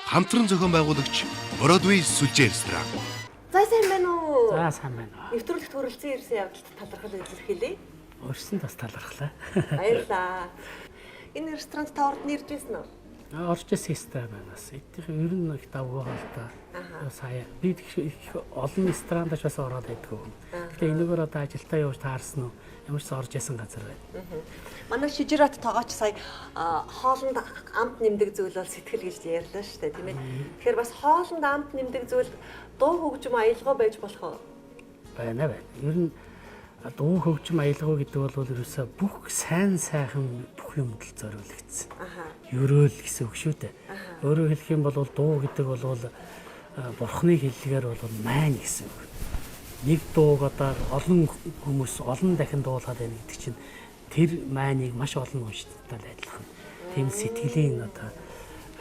хамтран зохион байгуулагч Бродвей сүлжээ ресторан. За сайн байна уу? За сайн байна уу. Нэвтрүүлэгт хүрэлцэн ирсэн явдалд талархал илэрхийлье. Өрсөн бас талархлаа. Баярлаа. Энэ ресторанд та орд нэрж байсан уу? Орж ирсэн хэвээр байна бас. Эдгээр ер нь их давгүй хаалтаа. Сая би их олон ресторанд бас ороод байдгүй. Гэтэ энэгээр одоо ажилдаа явж таарсан уу? Ямар ч орж исэн газар байна. Манай Шижират тоогооч сая хоолнд амт нэмдэг зүйл бол сэтгэл гэж ярьлаа шүү дээ, тийм ээ. Тэгэхээр бас хоолнд амт нэмдэг зүйл дуу хөгжим аялгаа байж болох уу? Байна. Ер нь дуу хөгжим аялгаа гэдэг бол ерөөсөө бүх сайн сайхан бүх юмд л зориулагдсан. Ерөөл гэсэн үг шүү дээ. Өөрөөр хэлэх юм бол дуу гэдэг бол бурхны хэллэгээр бол майн гэсэн үг. Нэг дууг одоо олон хүмүүс олон дахин дуулаад байна гэдэг чинь тэр майныг маш олон уншдтал адилхан. Тийм сэтгэлийн одоо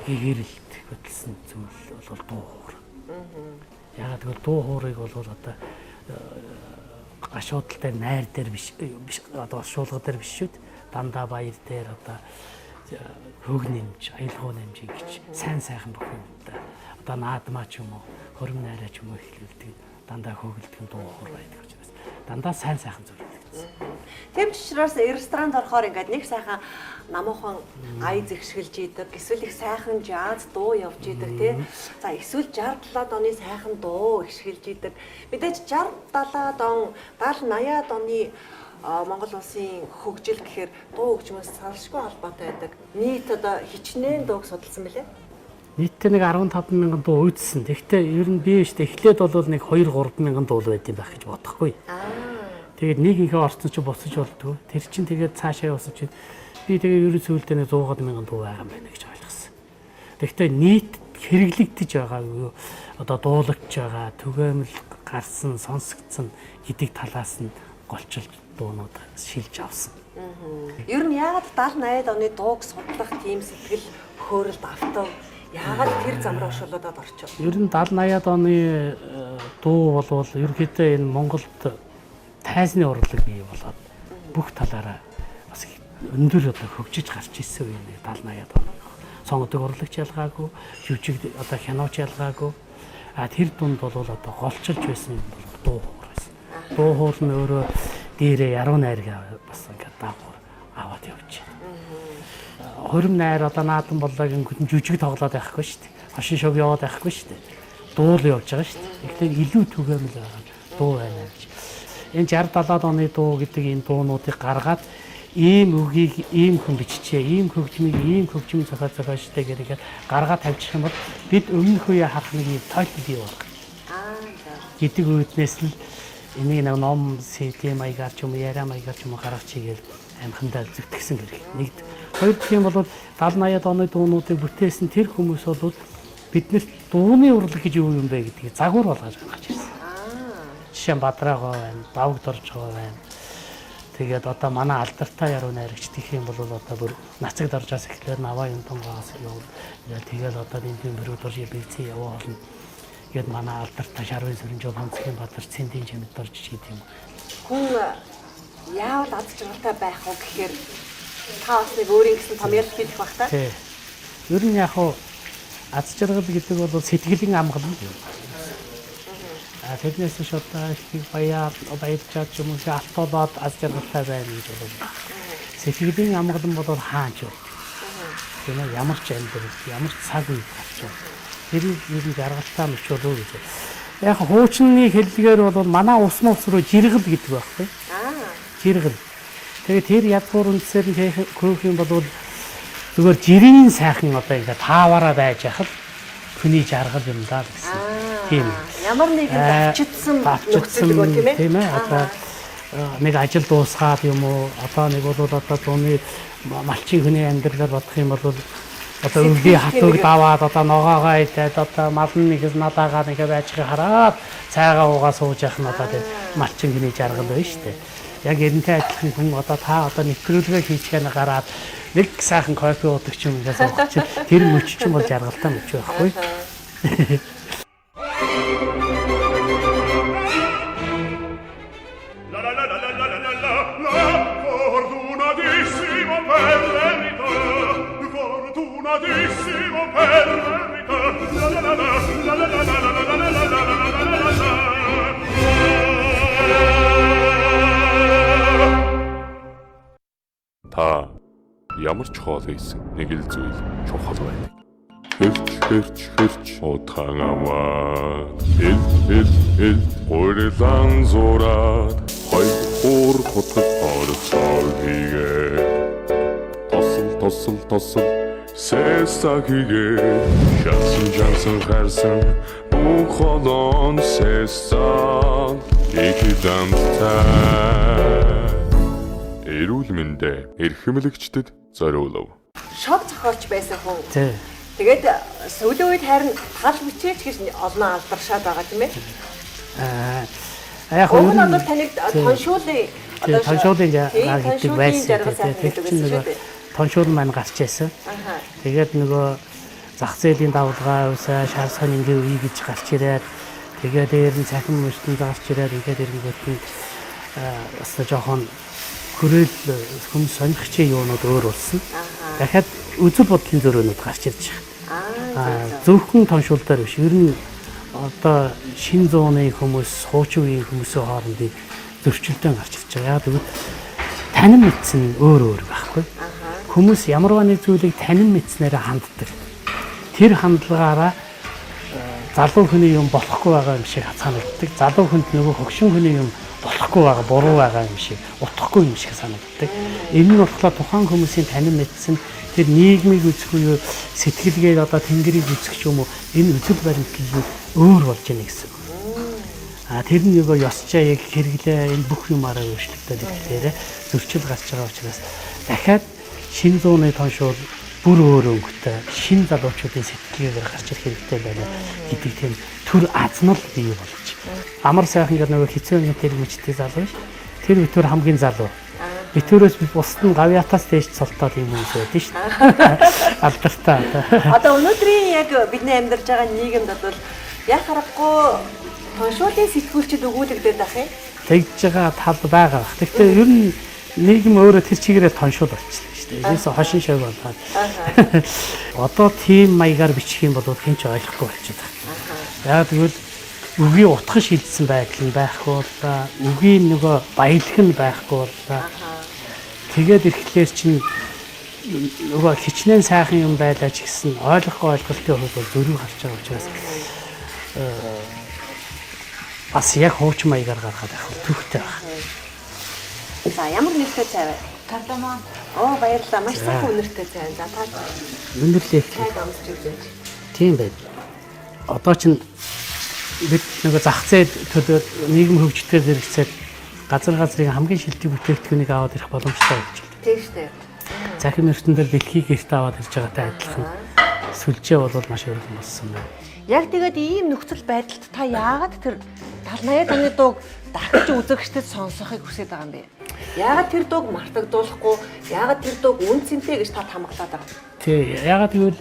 гэгэрэлт хөдөлсөн зүйл бол дуу хуур. Яагаад гэвэл дуу хуурыг бол одоо гашуудалтай найр дээр биш одоо шуулга дээр биш шүү дээ. Дандаа баяр дээр одоо хөг нэмж, аялгау нэмж гэж сайн сайхан бүх юмтай. Одоо наадмаа ч юм уу, хөрм найраа ч юм уу хэлүүлдэг. Дандаа хөглөдөг дуу хуур байдаг учраас дандаа сайн сайхан зөвлөгдсөн. Тэм учраас ресторанд орохоор ингээд нэг сайхан намуухан ая зэгшгэлж идэг, эсвэл их сайхан жаз дуу явж идэг тий. За эсвэл 60-70-аад оны сайхан дуу ихшгэлж идэг. Мэдээж 60-70-аад он 70-80-аад оны Монгол улсын хөгжил гэхээр дуу хөгжмөөс салшгүй холбоотой байдаг. Нийт одоо хичнээн дууг судалсан мөлий. Нийтдээ нэг 15 мянган дуу үйдсэн. Тэгэхдээ ер нь би шүү дээ эхлээд бол нэг 2-3 мянган дуу байд юм байх гэж бодохгүй. Тэгээд нэг ихе орцсон чи буцаж болдгоо. Тэр чин тэгээд цаашаа явсан чи би тэгээд ерөн сүүлдээ нэг 100 мянган дуу байгаа юм байна гэж ойлгосон. Тэгэхдээ нийт хэрэглэгдэж байгаа юу одоо дуулагдж байгаа түгээмэл гарсан сонсогдсон гэдэг талаас нь голчилж дуунууд шилж авсан. Ер нь яагаад 70-80-ад оны дууг судлах тийм сэтгэл хөөрөлд автав? Яагаад тэр зам руу шулуудад орчих? Ер нь 70-80-ад оны дуу болвол ерөнхийдөө энэ Монголд тайзны урлаг бий болоод бүх талаараа бас өндөр одоо хөгжиж гарч ирсэн үе нэг 70-80-ад оны. Сонгодог урлагч ялгаагүй, жүжиг одоо киноч ялгаагүй. Тэр дунд бол одоо голчилж байсан юм бол дуу хуур байсан. Дуу хуур нь өөрөө дээрээ яруу найргаа бас ингээд даагуур аваад явж байна. Хөрм найр одоо наадам боллоо гингүүд нь жүжиг тоглоод байхгүй шүү дээ. Хошин шог яваад байхгүй шүү дээ. Дуул явж байгаа шүү дээ. Тэгэхээр илүү түгээмэл байгаа дуу байна гэж. Энэ 60-70-аад оны дуу гэдэг энэ дуунуудыг гаргаад ийм үгийг ийм хүн биччихээ, ийм хөгжмийг зохиолчтой гэрээгээр гаргаад тавьчих юм бол бид өмнөх үеэ харах нэг юм тойлол бий болох. Гэдэг үүднээс л энийг нэг ном CD маягаар ч юм уу, яриа маягаар ч юм уу гаргах чигээл амхандаа зүтгэсэн гэрэг. Нэг хоёр дахь юм бол 70-80-ад оны дуунуудыг бүтээсэн тэр хүмүүс бол биднэрт дууны урлаг гэж юу юм бэ гэдгийг загвар болгож гаргаж ирсэн. Жишээ нь Бадраагаа байна, Давг Доржгоо байна. Тэгээд одоо манай алдартай яруу найрагч гэх юм бол одоо бүр нацагд оржоос эхлээд наваа юм тонгоос явуул. Тэгэл одоо энэ мөрөд орж бэлцээ яваа болно. Гэт манай алдартай Шарвын Сүрэнжол Хонцгийн Бадар Цэндийн чамд орж чийд юм. Хүн яавал аз жаргалтай байх уу гэхээр та бас нэг өөрийн гэсэн том ярил хийх бах та. Тий. Ер нь яг хуу аз жаргал гэдэг бол сэтгэлийн амгалан юм. Тэднээс ч одоо их баярчаад юм уу алтолоод аз жаргалтай байна гэж байна. Сэтгэлийн амгалан бол хаач юу. Тийм ээ ямар ч амьдрал, ямар ч цаг үе гарч байна. Тэр ер нь жаргалтай мөчөлөө гэж. Яг хуучны хэллэгээр бол манай ус руу жиргэл гэдэг байхгүй. Жиргэл. Тэгээ тэр ядгуур үндсээр нь хөөх юм бол зүгээр жирийн сайхан одоо ингээд тааваараа байж хахад хүний жаргал юм даа гэсэн. Тийм. Ямар нэгэн давчидсан нөхцөл гоо тийм ээ. Тийм ээ. Одоо нэг ажил дуусгаад юм уу? Одоо нэг бол одоо дууны малчин хүний амьдралаар бодох юм бол одоо өвгий хатууг даваад одоо ногоогоо идээд одоо мал нэг надаага нэг байжхыг хараад цайгаа уугаа сууж явах нь одоо тийм малчин хүний жаргал байна шүү дээ. Яг энэтэй адилхан хүн одоо та одоо нэвтрүүлгээ хийчихээр гараад нэг сайхан кофе уудаг ч юм ингээс уух чинь тэр мөч чинь бол жаргалтай мөч байхгүй. Fortunatissimo per verità Та ямар ч хоол ийсэн нэг л зүйл чухал байдаг. Хэрч утхан аваа. Эл гурилан зураад хоёр хотод орцоо хийгээ. Тосол сэсаг хийгээ. Шансан харсан бүх холон сэсаг ихэдэнтэй. Эрүүл мэндэ эрхэмлэгчдэд зориулав. Шог зохиолч байсан хүн. Тий. Тэгээд сүүлийн үед харин тал бичээч гэж олон алдаршаад байгаа тийм ээ. Яг Уг нь бол таныг тоншуулын тоншуулын жаа гэдэг байсан. Тэр чинь нөгөө тоншуул маань гарч байсан. Тэгээд нөгөө зах зээлийн давлгаа усаа шар сонингийн үе гэж гарч ирээд тэгээд дээр нь цахим мөчтөнд гарч ирээд ингээд ирэнгүүт нь бас жоохон хүрэл хүм сонирхчийн юунууд өөр болсон. Дахиад үзэл бодлын зөрөөнүүд гарч ирж байгаа. Зөвхөн тоншуул дээр биш. Ер нь одоо шин зууны хүмүүс, хуучин үеийн хүмүүсийн хоорондын зөрчилдөөн гарч ирж байгаа. Яг тэгвэл танин мэдсэн өөр байхгүй. Хүмүүс ямар нэг зүйлийг танин мэдснээр ханддаг. Тэр хандлагаараа залуу хүний юм болохгүй байгаа юм шиг санагддаг. Залуу хүнд нөгөө хөгшин хүний юм болохгүй байгаа, буруу байгаа юм шиг, утгахгүй юм шиг санагддаг. Энэ нь болохоор тухайн хүмүүсийн танин мэдсэн тэр нийгмийг үзэх үе сэтгэлгээд одоо тэнгэрийг үзэх юм уу энэ үзэл баримтлал нь өөр болж байна гэсэн. Тэр нь нөгөө ёсчаа яг хэрэглээ энэ бүх юмараа өөрчлөлтөд ирэхээр зөрчил гарч байгаа учраас дахиад шин зууны тоншуул бүр өөр өнгөтэй шин залуучуудын сэтгэлгээр гарч ирэх хэрэгтэй байна гэдэг тийм төр азнал бий болж. Амар сайхан гэдэг нөгөө хэцүү нэг тэр мөчтэй залуу ш. Тэр битүүр хамгийн залуу. Битүүрээс би бусд нь гавьятаас дээш цолтоод юм хүмүүс байдаг ш. Алдартай. Одоо өнөөдрийн яг бидний амьдарч байгаа нийгэмд бол яг харахгүй тоншуулын сэтгүүлчд өгүүлэгдээд ах юм. Тэгж байгаа тал байгаа. Гэхдээ ер нь нийгэм өөрөө тэр чигээрээ тоншуул болчихсон шүү дээ. Ерөөсө хошин шог болоод. Одоо тийм маягаар бичих юм бол хэн ч ойлгохгүй болчиход байна. Яг тэгвэл үгийн утга шилжсэн байдал нь байхгүй боллоо. Үгийн нөгөө баялаг нь байхгүй боллоо. Тэгээд ирэхлээр чинь нөгөө хичнээн сайхан юм байлаа ч гэсэн ойлгохгүй ойлголтын хувьд бол зөрүү харж байгаа учраас бас яг хуучин маягаар гаргаад авах төвхтэй байна. За ямар нэртэй цай вэ? Кардамон. Баярлалаа. Маш сайхан үнэртэй цай. За та Үнэрлээ. цайд амсч үзээч. Тийм байд. Одоо чинь бид нөгөө зах зээл төлөө нийгэм хөгжөлтөөр зэрэгцээд газрын хамгийн шилдэг бүтээгдэхүүнийг аваад ирэх боломжтой болж байна. Тийм шүү дээ. Захим ертөндөө дэлхийг гэрт аваад ирж байгаатай адилхан сүлжээ бол маш өргөн болсон байна. Яг тэгээд ийм нөхцөл байдалд та яагаад тэр 70-80 оны дууг дахиж үзэгчдэд сонсохыг хүсэж байгаа юм бэ? Яагаад тэр дууг мартагдуулахгүй? Яагаад тэр дууг үнцэнтэй гэж та хамгаалаад байгаа? Тий, ягаад гэвэл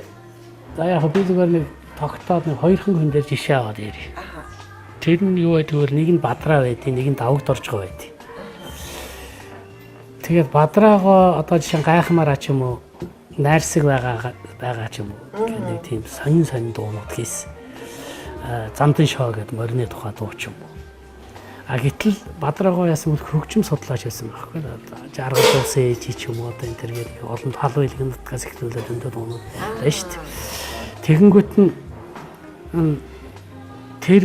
за яг би зүгээр нэг тогтоод нэг хоёрхан хүн дээр жишээ аваад ирээ. Тэр нь юу вэ гэвэл нэг нь Бадраа байдیں, нэг нь Давагд оржгоо байдیں. Тэгээд Бадраагаа одоо жишээ гайхмаараа ч юм уу найрсаг байгаа ч юм уу нэг тийм сонин дуунууд хийсэн. Замдан шоо гэдэг морины тухай дуу ч юм уу. Гэтэл Бадраагаа яасан бол хөгжим судлаач байсан байхгүй. Жаргал улсын ээж ч юм уу одоо энэ төр гэдэг олон халуун илгэн нутгаас ихнүүлээд өндөө дуунууд байна шүү дээ. Тэгэнгүүт нь тэр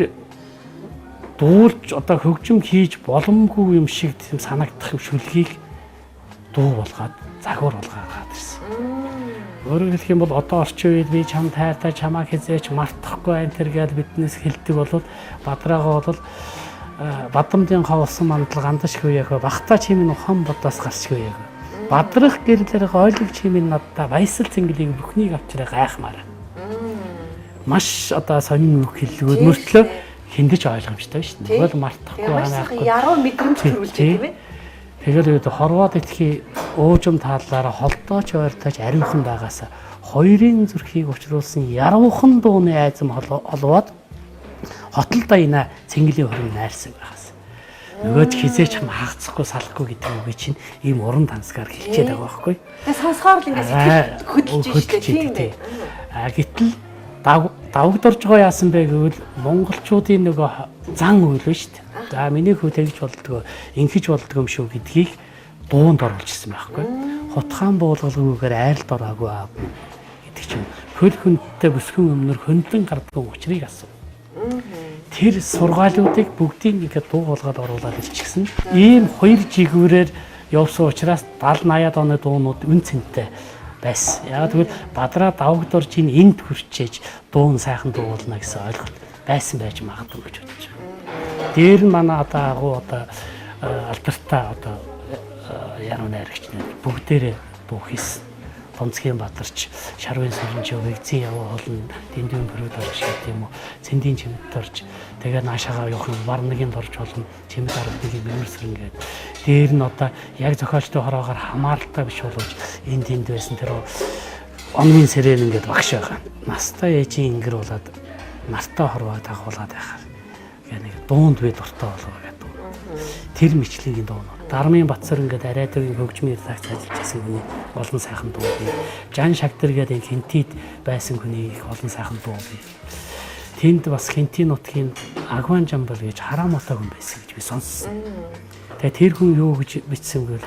дуулж одоо хөгжим хийж боломгүй юм шиг тийм санагдах юм шүлгийг дуу болгоод загвар болгоод ирсэн. Өөрөөр хэлэх юм бол одоо орчин үед би чам тайртай чамаа хизээч мартахгүй энэ төр гэж биднээс хэлдэг болоод Бадраагаа бол Бадамдын хавсан мандал гандаш хөөяхөө багтаа чимийн ухан бодоос гарчгүй яг. Бадрах гэрлэр ойлгох чимийн надтай баясал цэнгэлийг бүхнийг авчраа гайхмаар. Маш одоо сонин үг хэллгүүд мөртлөө хиндэж ойлгомжтой шүү дээ. Тэгвэл мартахгүй байгаа. Яруу мэдрэмж төрүүлж тийм ээ. Тэгэл хорвоод итгий уужим таалаараа холдооч ойртооч ариухан байгаасаа хоёрын зүрхийг учруулсан яруухан дууны айзам холвоод хотол дайна цэнгэлийн хорин найрсан байгаас. Нөгөөд хизээч хам хаагцахгүй салахгүй гэдэг үг чинь ийм уран тансгаар хэлчихэд байгаа байхгүй. Тэгээ сонсохоор л ингээд сэтгэл хөдлөж штэ тийм ээ. Гэтэл давагдорж байгаа яасан бэ гэвэл монголчуудын нөгөө зан үйл нь шүү дээ. За миний хүү тэгж болдгоо, ингэж болдгоо юм шүү гэдгийг дуунд оруулж ирсэн байхгүй. Хутгаан буулгалгүйгээр айлд ороогүй гэдэг чинь хөл хүндтэй бүсгүн өмнөр хөндлөн гарддаг учрыг асуу. Тэр сургаалуудыг бүгдийг ингээд дуу болгоод оруулаад илчихсэн. Ийм хоёр жигүүрээр явсан учраас 70-80-аад оны дуунууд үн цэнтэй байсан. Яг тэгвэл Бадраа давагдорж энд хүрчээж дуун сайхан дуулна гэсэн ойлголт байсан байж магадгүй гэж бодож байгаа. Дээр нь манай одоо агуу одоо алдартай одоо яруу найрагч нар бүгдээрээ дуу хийсэн. Томцгийн Бадарч, Шарвын Сүлэнч, Вэгзийн яваа холн, Дэндүүн Бүрүүд орж гэх юм уу, Цэндийн Чимэд орж, тэгээ наашаага явах юм Варнагийн орж болно, Чимэд аргадгийн Мэмэрсэрэн гээд. Дээр нь одоо яг зохиолчтой хороогоор хамааралтай биш боловч энд тэнд байсан тэр онмын сэрэн ингээд багш байгаа. Настай ээжийн ингэр болоод нартай хорвоо дагуулаад байхаар. Гэ нэг дуунд би дуртай болоо гэдэг. Тэр мэтлэгийн дуунууд. Дармын Батсар ингээд Арайдгийн хөгжмийн редакц ажиллаж байсан хүний олон сайхан дуу бий. Жан Шагтар гэдэг энэ Хинтид байсан хүний их олон сайхан дуу бий. Тэнд бас Хинтийн нутгийн Агван Жамбал гэж хараа мотог хүн байсан гэж би сонссон. Тэгээ тэр хүн юу гэж бичсэн гэвэл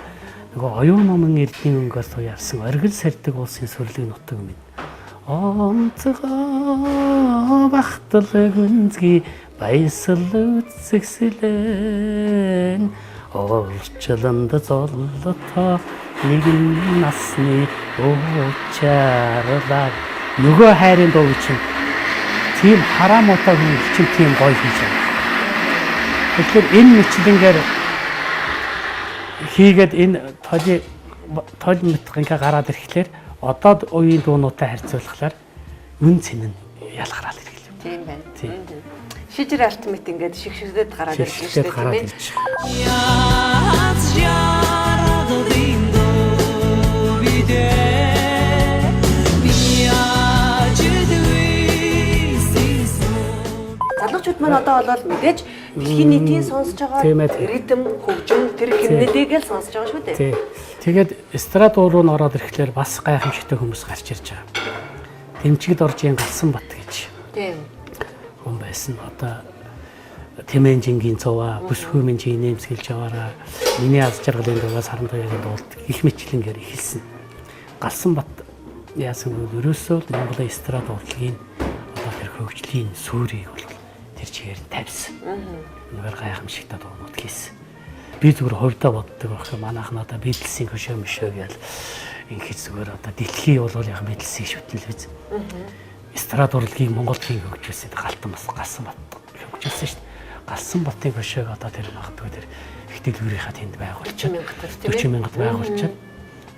нөгөө оюун номын эрдэнэ өнгөөр туяарсан оргил сардаг улсын сүрлэг нутаг минь. Онцгой бахтал гүнзгий баясал үзэгсэлэн орчлонд золлото нэгэн насны уучаарлаа нөгөө хайрын дуу чинь тийм хараа мотог хүн чинь тийм гоё хийж байгаа. Тэгэхээр энэ мэтлэнгээр хийгээд энэ тол мэтгэнгээ гараад ирэхлээр одоо үеийн дуунуудтай харьцуулахаар үн цэн нь ялгараад ирлээ. Тийм байна. Шижир алтмит ингээд шигшгдэд гараад ирж шүү дээ. Залуучууд маань одоо болоод мэдээж дэлхийн нийтийн сонсож байгаа ритм, хөгжим тэр хэмнэлийг л сонсож байгаа шүү дээ. Тэгээд эстрад руу н ороод ирэхлээр бас гайхамшигтай хүмүүс гарч ирж байгаа. Тэмчигд оржийн Галсан Бат гэж. Тийм. Хүн байсан. Одоо Тэмэн Жингийн цуваа, Бүсгүймэн жин нэмсгэлж яваараа миний аз жаргалын дуугаас харан туяагийн дуулт их мэтлэнгээр эхэлсэн. Галсан Бат яасан гэвэл ерөөсөө Монголын эстрад урлагийн одоо тэр хөгжлийн сүрийг бол тэр чигээр тавьсан. Үнээр гайхамшигтай дуунууд хийсэн. Би зүгээр хувьдаа боддог байх юм. Манайхан одоо Битлсийн хөшөө мөшөө гээл ингээд зүгээр одоо дэлхий бол яг Битлсийг шүтнэл биз. Эстрад урлагийг Монголын хөгжүүлсэн Галтан бас Галсан Бат хөгжүүлсэн шүү дээ. Галсан Батын хөшөөг одоо тэр магадгүй тэр их дэлгүүрийнхаа тэнд байгуулчихад 40,000 байгуулчихад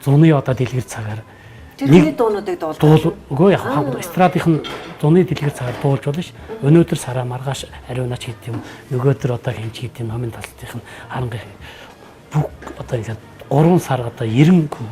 зуны одоо дэлгэр цагаар тэрний дуунуудыг дуулдаг. Үгүй яг эстрадын зуны дэлгэр цагаар дуулж болно ш. Өнөөдөр сараа маргааш ариунаач гэдэг юм. Нөгөөдөр одоо хэмж гэдэг юм. Номын талтын харанга бүх одоо ингээд 3 сар одоо 90 хүн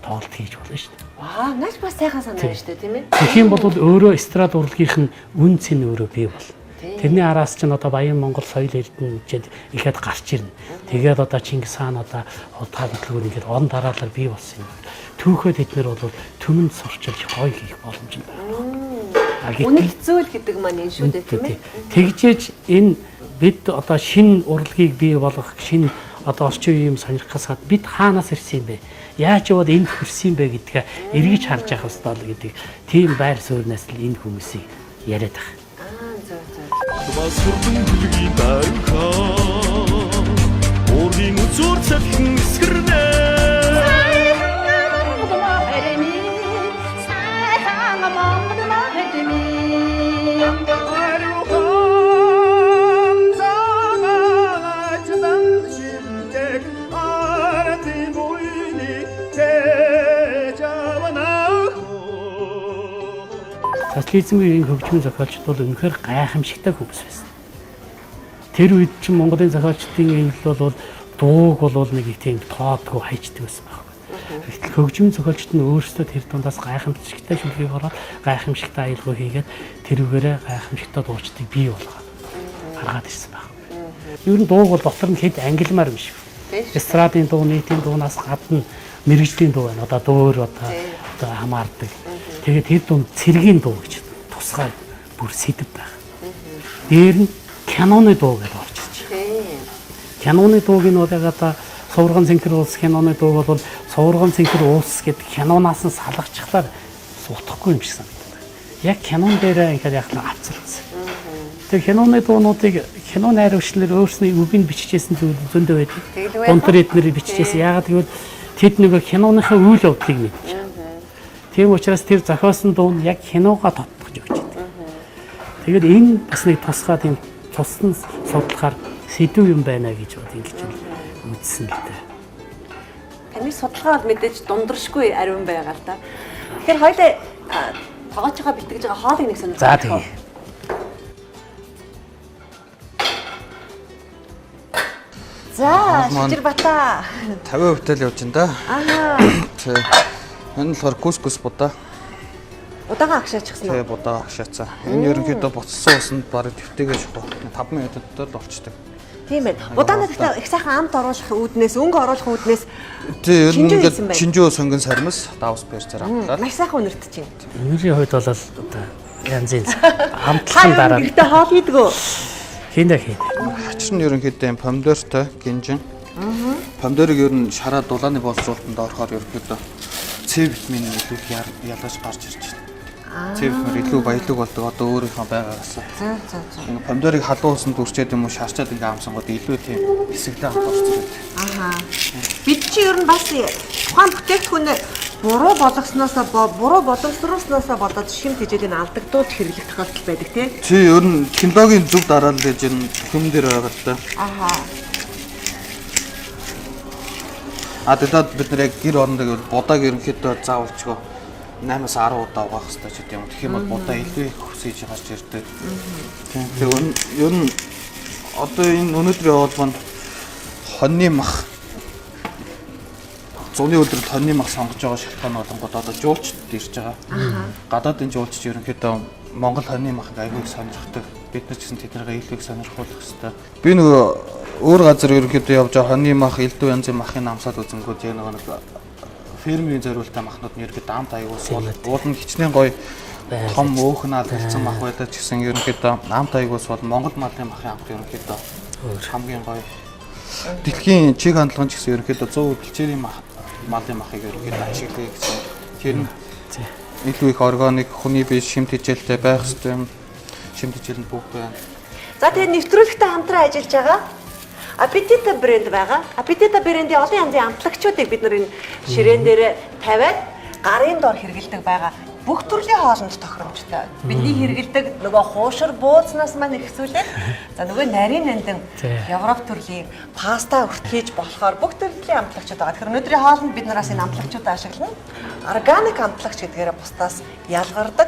тоглолт хийж болно ш. Аа, наач бас сайхан санаа шүү дээ, тийм ээ. Тэгэх юм бол өөрөө эстрад урлагийнх нь үн цэн өөрөө бий бол. Тэрний араас чинь одоо Баян Монгол соёл эрдэнэчэд ихэд гарч ирнэ. Тэгээд одоо Чингис хаан одоо хулгай хөдөлгөөн ингээд он дараалал бий болсон юм. Түүхэд эднэр бол түмэнд сурчилж гоё хийх боломж байна. Үнэ хэцүү гэдэг маань энэ шүү дээ, тийм ээ. Тэгжээж энэ бид одоо шинэ урлагийг бий болгох шинэ одоо орчин үеийн сонирхохоос бид хаанаас ирсэн юм бэ? Яаж яваад энд хүрсэн юм бэ гэдгээ эргэж харж явах хэрэгтэй л гэдэг тийм байр сууриас л энэ хүмүүсийг яриад байгаа. Бас хүрдэн бүлгийн дайхаа Оргийн үзүүр цалхин эсгэрнэ Социализмын хөгжмийн зохиолчд бол үнэхээр гайхамшигтай хүмүүс байсан. Тэр үед чинь Монголын зохиолчдын эвлэл бол дууг бол нэг тийм тоодгүй хайчдаг байсан байхгүй. Гэтэл хөгжмийн зохиолчд нь өөрсдөө тэр дундаас гайхамшигтай шүлгийг ороод гайхамшигтай аялал хийгээд тэрүүгээрээ гайхамшигтай дуучдыг бий болгоод гаргаад ирсэн байна. Ер нь дууг бол дотор нь хэд ангилмаар юм шиг. Эстрадын дуу, нийтийн дуунаас гадна мэрэгжлийн дуу байна. Одоо дөөр одоо хамаардаг. Тэгээд тэр дунд цэргийн дуу гэж тус тусгай бүр сэдв байх. Дээр нь киноны дуу гэдээ орж ирж байна. Тийм. Киноны дууг нь одоо Сувраган цэнхэр улс киноны дуу бол Сувраган цэнхэр улс гэдэг киноноос нь салгачглаар утахгүй юм шиг санагдав. Яг кинон дээр ингээд яг л авцарсан. Тэр киноны дуунуудыг кино найруулагчдэр өөрсний үгийг бичижсэн зүйл зөндөө байдаг. Дунтар эднэр бичижсэн. Яагаад гэвэл тэд нөгөө киноныхаа үйл явдлыг мэдж байгаа. Тийм учраас тэр зохиосон дуу нь яг киногоо тодтогч өгч байдаг. Тэгээд энэ бас нэг тусгай тийм цусны судлахаар сэдв юм байна гэж бод ингэж үзсэн л дээ. Таны судалгаа бол мэдээж дундаршгүй ариун байгаа л да. Тэгэхээр хоёлаа тоогоочоо бэлтгэж байгаа хоолыг нэг сонирхол. За тэгье. За, Шижирбата. 50% л явж байна да. Аа. Тэг. Энэ болохоор кускус будаа. Удаага агшаачихсан Тэг уу? будаа агшаацаа. Энэ ерөнхийдөө буцсан усанд бараг твтэйгээ шахуу. 5 минутад л болчдөг. Тийм байна. Удаанаа гэхдээ их сайхан амт оруулах үүднээс, өнгө оруулах үүднээс Тэг ер нь Шинжүү ингээд хийсэн байна. шинжүү сонгон сармас давс перцээр авлаа. маш сайхан өнөртөж байна. Өнөөдрийн хувьд бол одоо янз янз амтлахын Та дараа юу гэхдээ хоол хийдэг үү? хийнэ. Ачир нь ерөнхийдөө помидортой гинжин. Помидорыг ер нь шараа дулааны боловсруулалтанд орохоор ерөнхийдөө С витамин илүү ялгаж гарч ирж байна. С витамин илүү баялаг болдог одоо өөрийнхөө байгаагаас. За. Ингээ помидорыг халуун усанд үрчээд юм уу шарчаад ингээ амсангууд илүү тийм хэсэгтэй хамт орж ирээд. Аха. Бид чи ер нь бас тухайн бүтээгдэхүүнээ буруу боловсруулснаас болоод шимт хижээлийн алдагдуулж хэрэглэх тохиолдол байдаг тий. Чи ер нь технологийн зөв дараалал гэж энэ хүм дээр байгаа л да. Аха. Тэгэхэд бид нэр яг гэр орондоо будааг ерөнхийдөө заавалчгүй 8-10 удаа угаах хэрэгтэй ч гэдэм. Тэгэх юм бол будаа илүү их хүсэж гарч ирдэг. Тэгээ ер нь одоо энэ өнөөдрийн хоолмонд хоньны мах зуны өдрөд хоньны мах сонгож байгаа шалтгаан болонгод одоо жуулчд ирж байгаа. Гадаадын жуулчд ерөнхийдөө Монгол хоньны махыг аягүй их сонирхдаг. Бид нар ч гэсэн тэднийг илүү их сонирхуулах хэрэгтэй. Би нөгөө өөр газар ерөнхийдөө явж байгаа хоньны мах, элдв янзын махын амсаад үзэнгүүд яг нэг фермерийн зориултаа махнууд нь ерөнхийдөө амт аягүй уул нь хичнээн гоё том өөхнаад хэлсэн мах байдаг ч гэсэн ерөнхийдөө амт аягүй бол Монгол малын махын амт ерөнхийдөө хамгийн гоё. Дэлхийн чиг хандлагын ч гэсэн ерөнхийдөө 100% бэлчээрийн малын махыг ерөнхийдөө ашигладаг гэсэн. Тэр нь илүү их органик, хүний биш, шимт хичээлтэй байх хэрэгтэй юм. Шимт хичээл нь бүгд байна. За тэгээд нэвтрүүлэгтэй хамтран ажиллаж байгаа Аппетита брэнд байгаа. Аппетита брэндийн олон янзын амтлагчдыг бид нар энэ ширээн дээр тавиад гарын дор хэрэгэлдэг байгаа. Бүх төрлийн хоолнд тохиромжтой. Бидний хэрэгэлдэг нөгөө хуушир буузнаас маань ихсүүлээд за нөгөө нарийн нандин Европ төрлийн паста хүрт хийж болохоор бүх төрлийн амтлагчд байгаа. Тэгэхээр өнөөдрийн хоолнд бид нараас энэ амтлагчдаа ашиглана. Органик амтлагч гэдгээр бусдаас ялгардаг.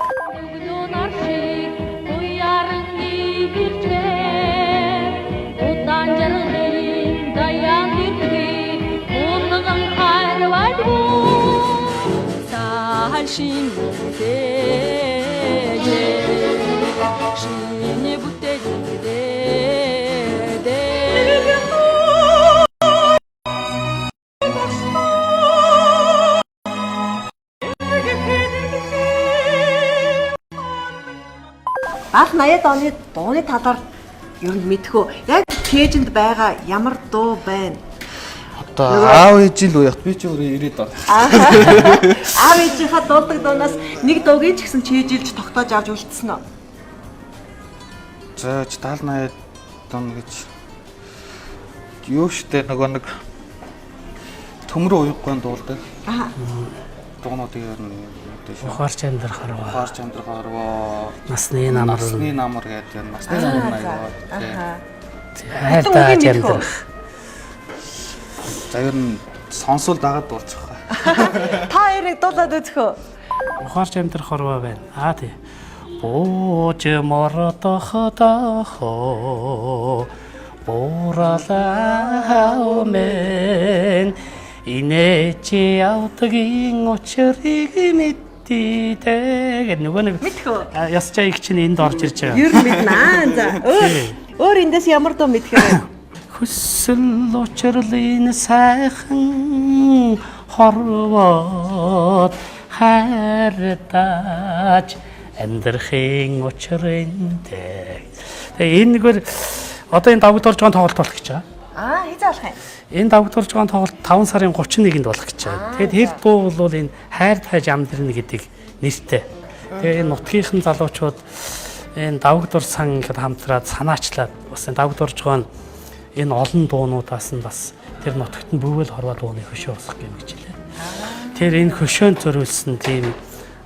Анх 80-ад оны дууны талаар ер нь мэдхүү. Яг пэйжэнд байгаа ямар дуу байна? Одоо аав ээжийн л уягт би ч өөрөө 90-ад ор. Аав ээжийнхаа дуулдаг дуунаас нэг дуугийн ч гэсэн чийжилж тогтоож авч үлдсэн үү? За 70-80 дон гэж юу штэ нөгөө нэг төмрөө уяггүй дуулдаг. Аа. Дуунуудыг ер нь мэдээ шүү. Ухаарч амьдрах харва. Ухаарч амьдрах харва. Насны намар. Насны намар гэдэг юм. Насны намар аяа. Хайртай амьдрах. За ер нь сонсвол дагаад дуулчих واخа. Та хоёрыг дуулаад үзэх үү? Ухаарч амьдрах харва байна. Тий. Бууж мордоходохо бууралаа мен инээч явдгийн учрыг мэдтээ гэх нөгөө нэг мэдхүү. Яс чаиг чинь энд орж ирж байгаа. Ер нь мэднэ. За өөр эндээс ямар дуу мэдхээ вэ? Хүсэл учрлын сайхан хорвоод хайртаж амьдрахын учрынтэй. Тэгээ энэ нэгээр одоо энэ давгдорж байгаа тоглолт болох гэж байгаа. Хизээ болох юм. Энэ давгдорж байгаа тоглолт 5 сарын 31-нд болох гэж байгаа. Тэгээд тэр дуу бол энэ хайр тайж амдэрнэ гэдэг нэртэй. Тэгээ энэ нутгийнхан залуучууд энэ давгдор сан гэд хамтраад санаачлаад бас энэ давгдорж байгаа энэ олон дуунуудаас нь бас тэр нутагт нь бүвэл хорвоо дууны хөшөө усах юм гэж хэлээ. Тэр энэ хөшөөнд зориулсан тийм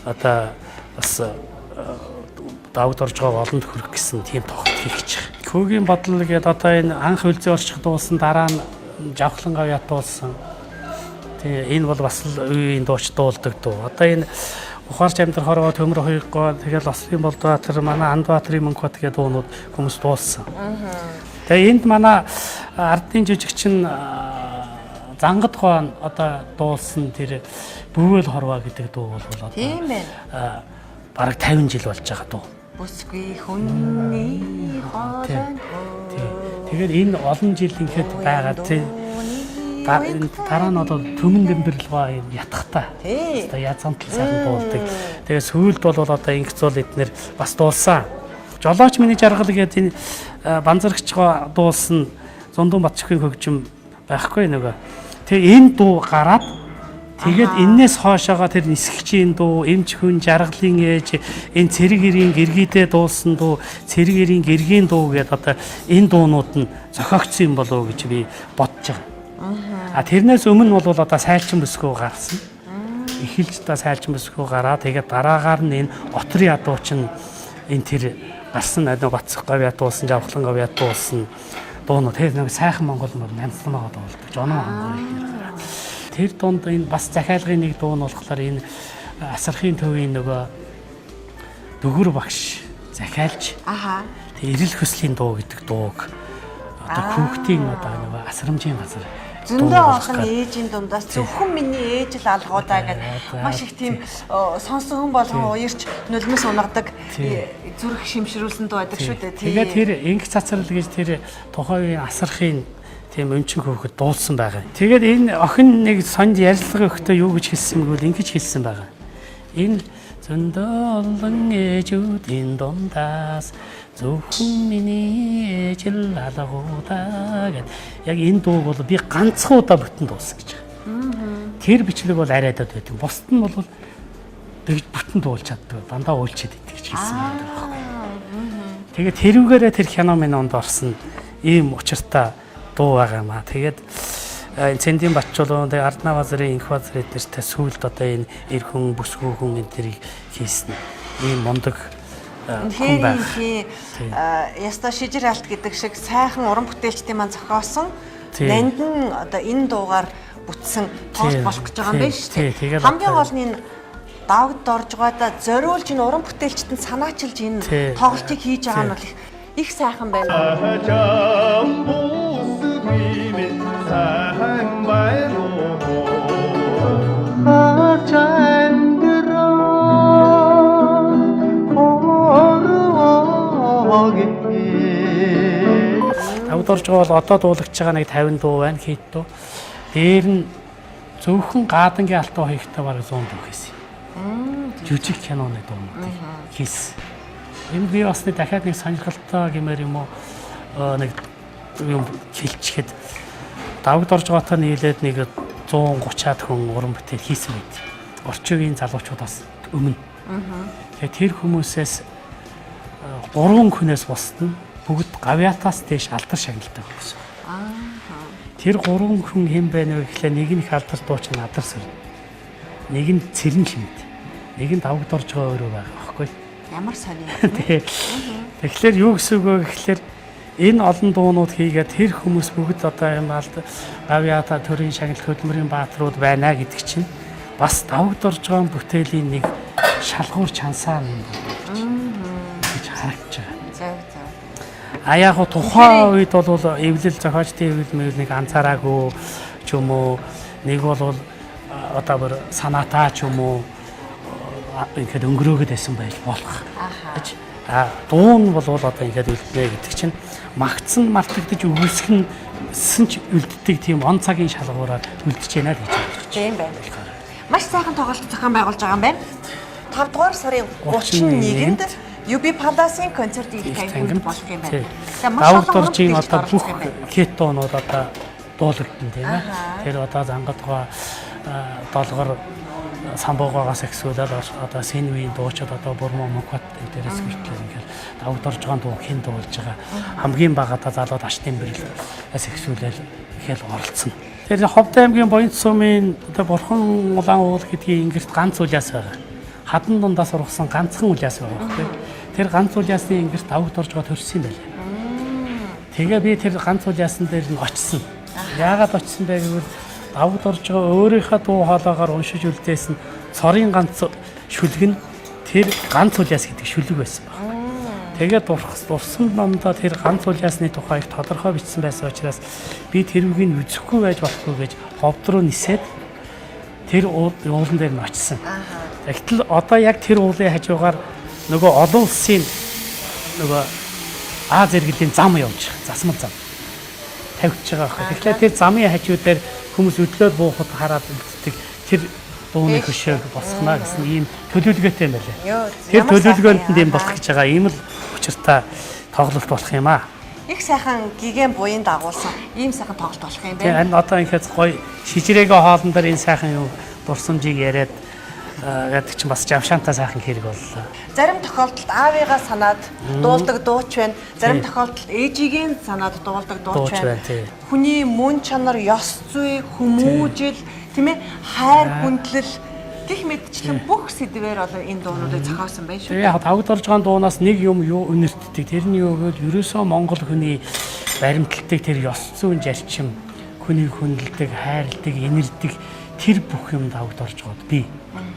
одоо бас давгдорж байгаа олонд хүрэх гэсэн тийм тоглолт хийх гэж байгаа. Хүүгийн бодлол гэдэг одоо энэ анх хөлзөө орчих дуусан дараа нь жавхлан гав ятуулсан. Тэгээ энэ бол бас л үеийн дууч дуулдаг дуу. Одоо энэ Ухаарч амьдрах хорвоо төмөр хоёргоо тэгэл Ослын Болдбаатар манай Андбаатарын Мөнхбат гэдэг дуунууд хүмүүс дуулсан. Тэгээ энд манай ардын жижигчин Зангад хоон одоо дуулсан тэр Бүвэл хорвоо гэдэг дуу бол одоо Тийм байна. бараг 50 жил болж байгаа дуу. Бүсгүй хүний хоолой. Тэгээд энэ олон жил ингээд байгаа тийм дараа нь одоо төмөн дэмбэрлэгаа юм ятгахтаа. Одоо язантал сайхан дуулдаг. Тэгээд сүүлд бол одоо ингэц бол эднэр бас дуулсан. Жолооч миний жаргал гэдэг энэ банзарагчгаа дуулсан Зундун Батчихын хөгжим байхгүй нөгөө. Тэгээ энэ дуу гараад тэгээд энээс хоошоогоо тэр нисгчийн дуу, эмч хүн жаргалын ээж, энэ цэрэг ирийн гэргийдээ дуулсан дуу, цэрэг ирийн гэргийн дуу гэдэг одоо энэ дуунууд нь зохиогдсон юм болов уу гэж би бодож байгаа. Тэрнээс өмнө бол одоо сайлчин бүсгүй гарсан. Эхэлж та сайлчин бүсгүй гараа тэгээд дараагаар нь энэ отрын ядууч нь энэ тэр гарсан адуу Бацх гав ядуулсан, Жавхлан гав ядуулсан дуунууд тэр нэг сайхан Монгол нэмтлэмээ дуулдаг. Жоноо хангай. Тэр дунд энэ бас захиалгын нэг дуу нь болохоор энэ асархын төвийн нөгөө Дөгөр багш захиалж. Тэг эрэл хөслийн дуу гэдэг дууг одоо хүүхдийн одоо нөгөө асрамжийн газар зөндөө олон ээжийн дундаас зөвхөн миний ээж л алгуудаа гэдэг маш их тийм сонсон хүн болгон уярч нулимс унагадаг зүрх шимшрүүлсэн дуу байдаг шүү дээ. Тэгээд тэр инх цацрал гэж тэр тухайн үеийн асархын тийм өнчин хөвгөд дуулсан байгаа. Тэгээд энэ охин нэг сонд ярилцлага өгөхдөө юу гэж хэлсэн бэ? Ингэж хэлсэн байгаа. Энэ зөндөө олон ээжүүдийн дундаас зөвхөн миний ээжил алгуудаа гэд. Яг энэ дууг бол би ганцхан удаа бүтэн дуулсан гэж байгаа. Тэр бичлэг бол арайдад байдаг. Бусд нь бол тэгж бүтэн дуулж чаддаг. Дандаа уйлчихэд идэг гэж хэлсэн байдаг. Тэгээд тэрүүгээрээ тэр хяномын онд орсон ийм учиртай дуу байгаа юм аа. Тэгээд Цэндийн Батчулуун тэгээд Арднаа базарын Инх базар эднэртэй сүүлд одоо энэ эр хүн бүсгүй хүн энэ тэрийг хийсэн ийм мундаг хүн байна. Яста шижир алт гэдэг шиг сайхан уран бүтээлчдийн маань зохиосон нанд нь одоо энэ дуугаар бүтсэн тоолт болох гэж байгаа юм байна шүү дээ. Хамгийн гол нь энэ давд орж байгаадаа зориулж энэ уран бүтээлчдэнд санаачилж энэ тоглолтыг хийж байгаа нь бол их сайхан байна. Давдорж байгаа бол одоо дуулагдж байгаа нэг 50 дуу байна, хэд дуу. Дээр нь зөвхөн гаадангийн алтан хоёртой бараг 100 дуу хийсэн. Жүжиг киноны дуунуудыг хийсэн. Энэ би бас нэг дахиад нэг сонирхолтой гэмээр юм уу нэг юм хэлчихэд давдорж байгаатай нийлээд нэг 130-аад хүн уран бүтээл хийсэн байт. Орчин үеийн залуучуудаас өмнө. Тэгэхээр тэр хүмүүсээс 3 хүнээс бусд нь бүгд гавьятаас дээш алдар шагналтай болсон. Тэр 3 хүн хэн байна вэ гэхлээр нэг нь их алдар дууч надар сэр. Нэг нь цэрэн шимт. Нэг нь давдорж байгаа өөрөө байгаа байхгүй. Ямар сони. Тэгэхээр юу гэсэн үг вэ гэхлээр энэ олон дуунууд хийгээд тэр хүмүүс бүгд одоо юм гавьята төрийн шагнал хөдөлмөрийн бааtruуд байна гэдэг чинь бас давдорж байгаа бүтээлийн нэг шалгуур чансаа гэж харагдаж байгаа. Яг го тухайн үед бол эвлэл зохиолчдын эвлэл нэг анзаараагүй ч юм уу нэг бол одоо бүр санаатаа ч юм уу ингээд өнгөрөөгд байсан байж болох. Дуун бол одоо ингээд үлднэ гэдэг чинь магтсан мартагдж өгүүлсэн ч үлддэг тийм он цагийн шалгуураар үлдэж байна л гэж бодож байна. Тийм байна. Маш сайхан тоглолт зохион байгуулж байгаа юм байна. 5 дугаар сарын 31-нд UB Palace-ийн концерт их тайван болох юм байна. Давуу доржийн одоо бүх кетонууд одоо дуулагдсан тийм ээ. Тэр одоо зангадгаа долгор самбуугаас эхсүүлээд одоо синвийн дуучид одоо бурмаа мөхөт дээрээс хүртэл ингээд давуу доржийн дуу хэн дуулж байгаа хамгийн бага одоо залууд ашдын бэрэлээс эхсүүлээд ихэд оролцсон. Тэр Ховд аймгийн Буянт сумын одоо бурхан улаан уул гэдгийг ингэрт ганц улаас байгаа. Хадан дундаас ургасан ганцхан улаас байгаа байхгүй. Тэр ганц улаасны ингэрт давуу доржгоо төрсөн юм байна. Тэгээ би тэр ганц улаасан дээр нь очсон. Яагаад очсон бэ гэвэл давуу доржгоо өөрийнхөө дуу хоолойгоор уншиж үлдээсэн цорын ганц шүлэг нь тэр ганц улаас гэдэг шүлэг байсан баг. Тэгээд дурсан номдоо тэр ганц улаасны тухай их тодорхой бичсэн байсан учраас би тэрүүгийг үзэхгүй байж болохгүй гэж ховд руу нисээд тэр уулан дээр нь очсон. Тэгтэл одоо яг тэр уулын хажуугаар нөгөө олон улсын нөгөө Аз иргэлийн зам явж байгаа. Засмал зам тавьж байгаа байхгүй. Тэгэхээр тэр замын хажуу дээр хүмүүс өдлөөд буухад хараад үлддэг тэр дууны хөшөөг босгоно гэсэн ийм төлөвлөгөөтэй юм байлаа. Тэр төлөвлөгөөнд юм болох гэж байгаа ийм л учиртай тоглолт болох юм аа. Их сайхан гигэн буян дагуулсан ийм сайхан тоглолт болох юм байна. Тэгээ одоо ингээд гоё шижрээгээ хоолн дээр энэ сайхан юу дурсамжийг яриад гэдэг чинь бас жавшаантай сайхан хэрэг боллоо. Зарим тохиолдолд аавыгаа санаад дуулдаг дууч байна. Зарим тохиолдолд ээжигийн санаад дуулдаг дууч байна. Хүний мөн чанар, ёс зүй, хүмүүжил, тийм ээ, хайр хүндлэл гэх мэтчлэн бүх сэдвээр одоо энэ дуунуудыг зохиосон байна шүү. Яг давуу доржгийн дуунаас нэг юм юу үнэртдэг. Тэр нь юу гэвэл ерөөсөө Монгол хүний баримталдаг тэр ёс зүйн зарчим, хүний хүндэлдэг, хайрладаг, инэрдэг тэр бүх юм давуу доржгоод бий.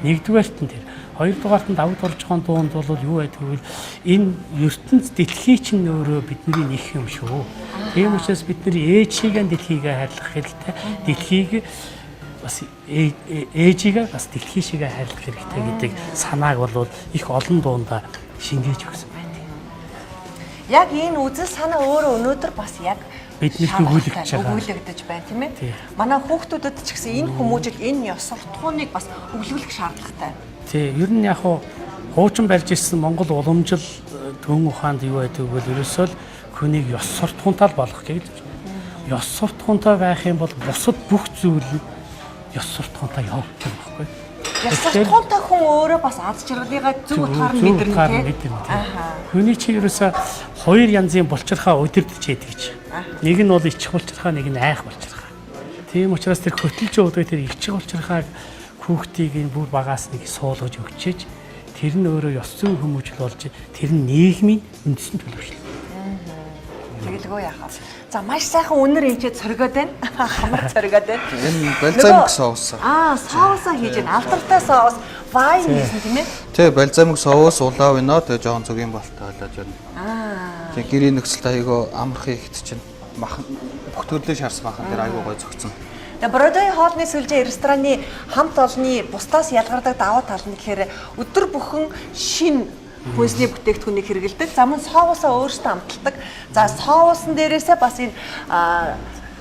Нэгдүгээрт нь тэр, хоёрдугаарт нь давуу доржгийн дуунд бол юу байдаг вэ? Энэ ертөнц дэлхий чинь өөрөө бидний нэг юм шүү. Тийм учраас бид нар ээжигээ дэлхийгээ хайрлах хэрэгтэй. Дэлхийг бас ээжигээ бас дэлхий шигээ хайрлах хэрэгтэй гэдэг санааг бол их олон дуунда шингээж өгсөн байдаг. Яг энэ үзэл санаа өөрөө өнөөдөр бас яг биднэрт өгүүлэгдэж байна тийм ээ. Манай хүүхдүүдэд ч гэсэн энэ хүмүүжил, энэ ёс суртахууныг бас өглөөлөх шаардлагатай. Тий, ер нь яг хуучин барьж ирсэн Монгол уламжил төвөн ухаанд юу байдаг вэ? Ерөөсөө л хүнийг ёс суртахуунтай болгох гэж. Ёс суртахуунтай байх юм бол бусад бүх зүйл ёс суртахуунтай явагдах юм баггүй. Ёс суртахуунтай хүн өөрөө бас аз жаргалыгаа зөв утгаар нь мэдэрнэ тийм. Хүний чи ерөөсөө хоёр янзын булчирхаа удирдах гэдэг гэж. Нэг нь бол ичих булчирхаа, нэг нь айх булчирхаа. Тийм учраас тэр хөтөлж уудаг тэр ичих булчирхааг хүүхдийг энэ бүр багаас нэг суулгаж өгчээж тэр нь өөрөө ёс зүйн хүмүүжил болж тэр нь нийгмийн үндэсний төлөвшлөл. Тэгэлгүй яхаа. За маш сайхан үнэр эмчээд цоргоод байна. Хамар цоргоод байна. Энэ бальзамик соус. Соусаа хийж байна. Алдартай соус, вайн хийсэн тийм ээ. Тий, бальзамик соус улаа вино тэгээ жоохон зүгийн болтой болоод байна. Тэгээ гэрийн нөхцөлд айгаа амархан ихт чинь бүх төрлийн шарс махан дээр айгаа гой зөгцсөн. Тэгээ Бродвей хоолны сүлжээ рестораны хамт олонны бусдаас ялгардаг давуу тал нь гэхээр өдөр бүхэн шин хүнсний бүтээгдэхүүнийг хэрэглэдэг. За мөн соусаа өөрсдөө амталдаг. За соусын дээрээсээ бас энэ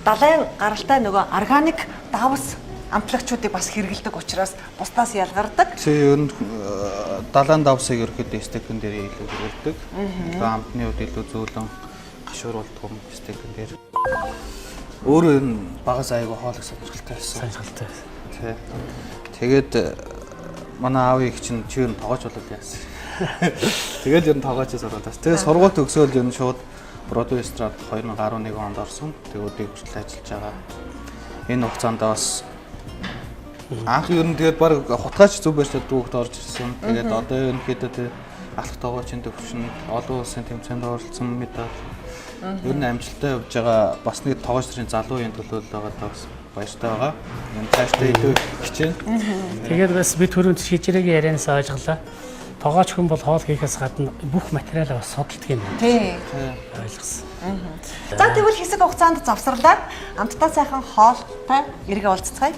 далайн гаралтай нөгөө органик давс амтлагчдыг бас хэрэглэдэг учраас бусдаас ялгардаг. Тий, ер нь далайн давсыг ерөөхдөө стейкэн дээр илүү хэрэглэдэг. Амтны үед илүү зөөлөн гашууруулдаг юм стейкэн дээр. Өөрөө энэ багаас айгаа хоол их сонирхолтой байсан. Сонирхолтой. Тий. Тэгээд манай аав их чинь чи юу тоогооч болол яасан. Тэгэл ер нь тоогоочос ороод бас. Тэгээд сургууль төгсөөл ер нь шууд Бродвей эстрад 2011 онд орсон. Тэгээд өдөө хүртэл ажиллаж байгаа. Энэ хугацаанд бас анх ер нь тэгээд баг хутгаач зүг барьж дүүхт орж ирсэн. Тэгээд одоо ерөнхийдөө тэг алах тоогоочийн төвшөнд олон улсын тэмцээнд оролцсон медаль. Ер нь амжилттай явж байгаа бас нэг тоогоочрын залуугийн төлөөлөл байгаа бас баяртай байгаа. Энэ цаашдаа илүү хичээнэ. Тэгээд бас бид түрүүнд шижрээгийн ярианаас ойлголоо. Тоогооч хүн бол хоол хийхээс гадна бүх материалаа бас судалдаг юм байна. Тий. Ойлгосон. За тэгвэл хэсэг хугацаанд завсарлаад амттай сайхан хоолтой эргээ уулзцгаая.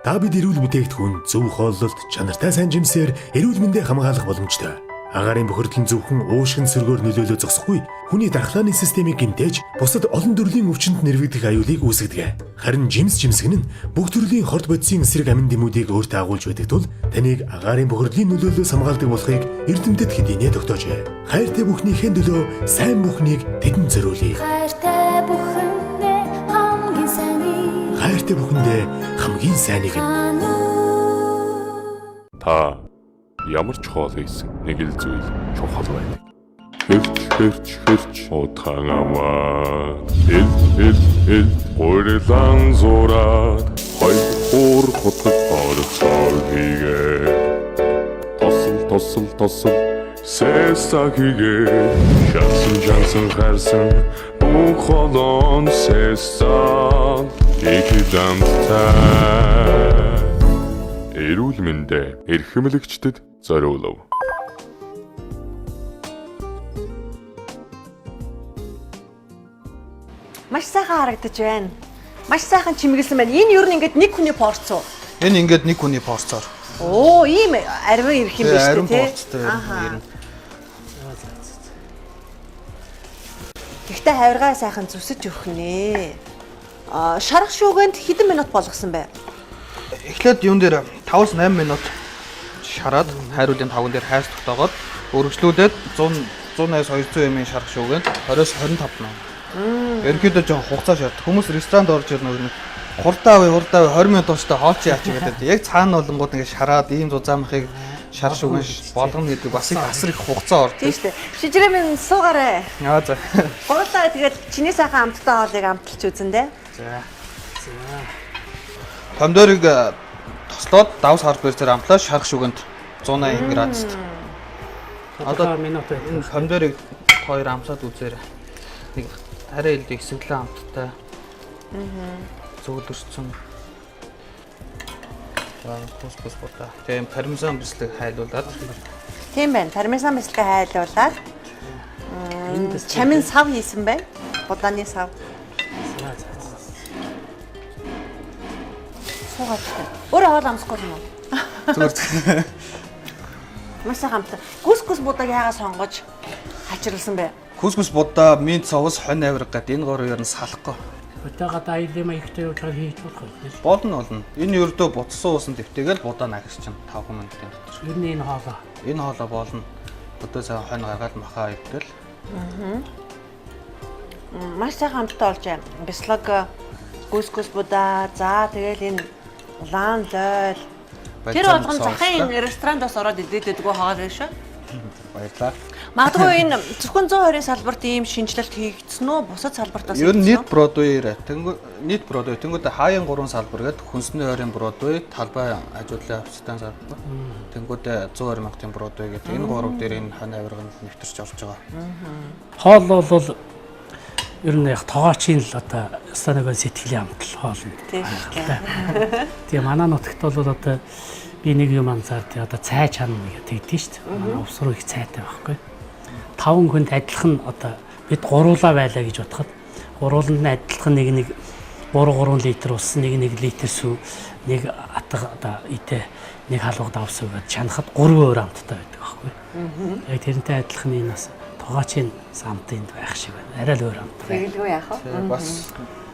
Та бид эрүүл бүтээгдэхүүн, зөв хооллолт, чанартай сайн жимсээр эрүүл мэндээ хамгаалах боломжтой. Агаарын бохирдол нь зөвхөн уушгин сөргөөр нөлөөлөө зогсохгүй, хүний дархлааны системийг гинтээж бусад олон төрлийн өвчнөд нэрвэгдэх аюулыг үүсгэдэг. Харин жимс жимсгэн нь бүх төрлийн хорт бодисын эсрэг амин дэмүүдийг өөртөө агуулж байдаг тул таныг агаарын бохирдлын нөлөөлөөс хамгаалдаг болохыг эрдэмтэд хэдийнэ тогтоожээ. Хайртай бүхнийхэн төлөө сайн бүхнийг тэдэнд зориулъя. хайртай бүхэндээ хамгийн сайныг Хайртай бүхэндээ хамгийн сайныг Та ямар ч хоол хийсэн нэг л зүйл чухал байдаг. Хэрч утхан амаа хэл гурилан зураад хоёр хотод орцол хийгээ тосол сэсаг хийгээ шансан харсан бүх холон сэсаг ихэдэмтэй эрүүл мэндэ эрхэмлэгчдэд зориулав. Маш сайхан харагдаж байна. Маш сайхан чимэглэсэн байна. Энэ юу нэг нэг хүний порц уу? Энэ ингээд нэг хүний порцоор. Оо, ийм арвин ирэх юм биш үү Ариун те? порцтой ер нь. Гэхдээ хавиргаа сайхан зүсэж өгөх нэ. Шарах шүүгэнд хэдэн минут болгосон бэ? Эхлээд юун дээр 5-8 минут шараад хайруулын тавган дээр хайрс тогтоогоод өргөжлүүлээд 180-200 мм шарах шүүгэнд 20-25 минут. Ерөнхийдөө жоохон хугацаа шаарддаг. Хүмүүс ресторанд орж ирнэ нэг хурдаа 20 минут дуустай хоолч яач гэдэг. Яг цаана болонгууд ингээд шараад ийм зузаамхыг шар шүүгэн болгоно гэдэг бас их асар их хугацаа ордог. Тийм шүү дээ. Шижрээ минь суугаарай. Аа за. Гурлаа тэгээд чиний сайхан амттай хоолыг амталж үзэн дээ. За. Помидорыг тослоод давс хард бэрсээр амтлаа шарах шүүгэнд 180 градуст. Одоо минут байх. Помидорыг хоёр амтлаад үзээрэй. Нэг арай илүү хэсэглэн амттай. Зөөлөрсөн. Кускус бота. Тийм пармезан бислэг хайлуулад. Тийм байна. Пармезан бислэгээ хайлуулаад чамин сав хийсэн байна. Будааны сав. Суугаад. Өөрөө хоол амсахгүй юм уу? Зүгээр. Маш сайхан амттай. Кускус будааг яагаад сонгож хачирлсан бэ? Кускус будаа минт цовс хонь авирга гэдэг энэ гурав ер нь салахгүй. Өтөөгөө даялын маягтай явуулаад хийж болох юм. Болно. Энэ ердөө буцсан уусан дэвтэйгээл будаа нагч чинь 5 минутын дотор. Ер нь энэ хоолоо. Энэ хоолоо болно. Өдөө цаа хонь гаргаад махаа идэл. Маш сайхан амттай болж байна. Бислэг кускус будаа. За тэгэл энэ улаан зойл. Тэр болгон захын ресторандаас ороод идээд байдгүй хоол шүү. Баярлалаа. Магадгүй энэ зөвхөн 120-ын салбарт ийм шинжилэлт хийгдсэн үү? Бусад салбартаас Ер нь нийт Бродвейрээ нийт Бродвей тэнгууд хаян 3 салбар гэдэг хүнсний ойрын Бродвей, талбай ажууллын офистан салбар. Тэнгууд 120 мянган Бродвей гэдэг энэ гурав дээр энэ хонь авирганд нэвтэрч орж байгаа. Хоол бол ер нь яг тоогоочийн л одоо станагийн сэтгэлийн амтал хоол нь. Тийм. Тэгээ манай нутагт бол одоо би нэг юм анзаард одоо цай чана гэдэг шүү дээ. Манай увс руу их цайтай байхгүй. 5 хүнд адилхан одоо бид гуруулаа байлаа гэж бодоход гурууланд нь адилхан нэг 3 литр ус, нэг литр сүү, нэг атга одоо итэ нэг халууг давс өгөөд чанахад 3 өөр амттай байдаг байхгүй. Яг тэрнтэй адилхан энэ бас тоогоочийн самтынд байх шиг байна. Арай л өөр амт. Тэгэлгүй яах вэ? Бас